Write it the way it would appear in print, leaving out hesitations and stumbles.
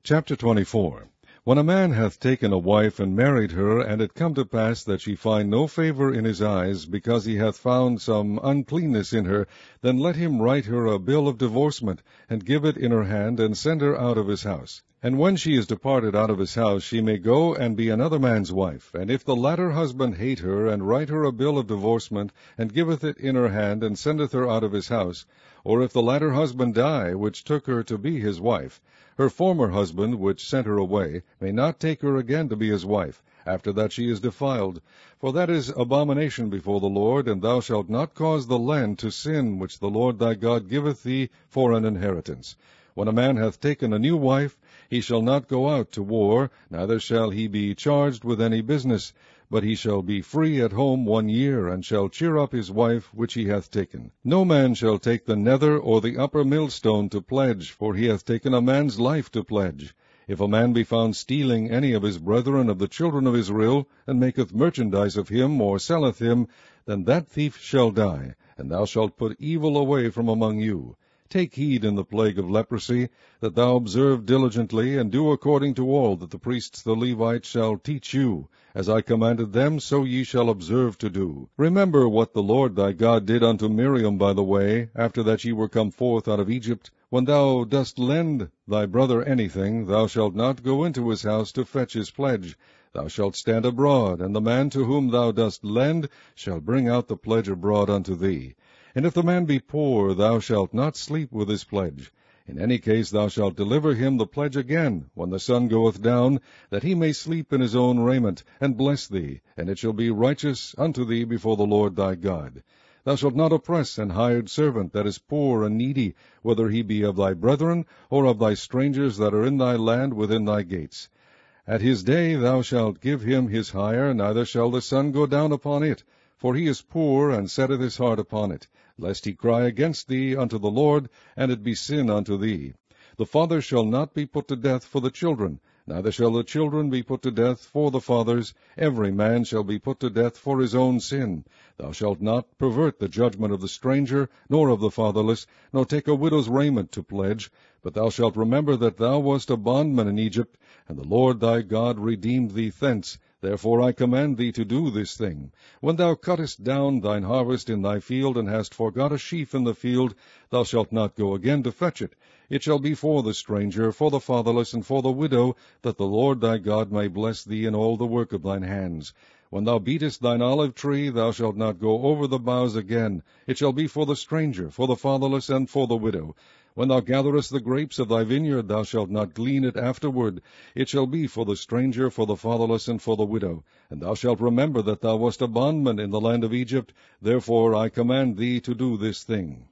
Chapter 24. When a man hath taken a wife and married her, and it come to pass that she find no favor in his eyes, because he hath found some uncleanness in her, then let him write her a bill of divorcement, and give it in her hand, and send her out of his house. And when she is departed out of his house, she may go and be another man's wife. And if the latter husband hate her, and write her a bill of divorcement, and giveth it in her hand, and sendeth her out of his house, or if the latter husband die, which took her to be his wife, her former husband, which sent her away, may not take her again to be his wife, after that she is defiled. For that is abomination before the Lord, and thou shalt not cause the land to sin, which the Lord thy God giveth thee for an inheritance. When a man hath taken a new wife, he shall not go out to war, neither shall he be charged with any business, but he shall be free at home 1 year, and shall cheer up his wife which he hath taken. No man shall take the nether or the upper millstone to pledge, for he hath taken a man's life to pledge. If a man be found stealing any of his brethren of the children of Israel, and maketh merchandise of him, or selleth him, then that thief shall die, and thou shalt put evil away from among you. Take heed in the plague of leprosy, that thou observe diligently, and do according to all that the priests the Levites shall teach you. As I commanded them, so ye shall observe to do. Remember what the Lord thy God did unto Miriam by the way, after that ye were come forth out of Egypt. When thou dost lend thy brother anything, thou shalt not go into his house to fetch his pledge. Thou shalt stand abroad, and the man to whom thou dost lend shall bring out the pledge abroad unto thee. And if the man be poor, thou shalt not sleep with his pledge. In any case thou shalt deliver him the pledge again, when the sun goeth down, that he may sleep in his own raiment, and bless thee, and it shall be righteous unto thee before the Lord thy God. Thou shalt not oppress an hired servant that is poor and needy, whether he be of thy brethren, or of thy strangers that are in thy land within thy gates. At his day thou shalt give him his hire, neither shall the sun go down upon it, for he is poor, and setteth his heart upon it, lest he cry against thee unto the Lord, and it be sin unto thee. The father shall not be put to death for the children, neither shall the children be put to death for the fathers. Every man shall be put to death for his own sin. Thou shalt not pervert the judgment of the stranger, nor of the fatherless, nor take a widow's raiment to pledge. But thou shalt remember that thou wast a bondman in Egypt, and the Lord thy God redeemed thee thence. Therefore I command thee to do this thing. When thou cuttest down thine harvest in thy field, and hast forgot a sheaf in the field, thou shalt not go again to fetch it. It shall be for the stranger, for the fatherless, and for the widow, that the Lord thy God may bless thee in all the work of thine hands. When thou beatest thine olive tree, thou shalt not go over the boughs again. It shall be for the stranger, for the fatherless, and for the widow. When thou gatherest the grapes of thy vineyard, thou shalt not glean it afterward. It shall be for the stranger, for the fatherless, and for the widow. And thou shalt remember that thou wast a bondman in the land of Egypt. Therefore I command thee to do this thing.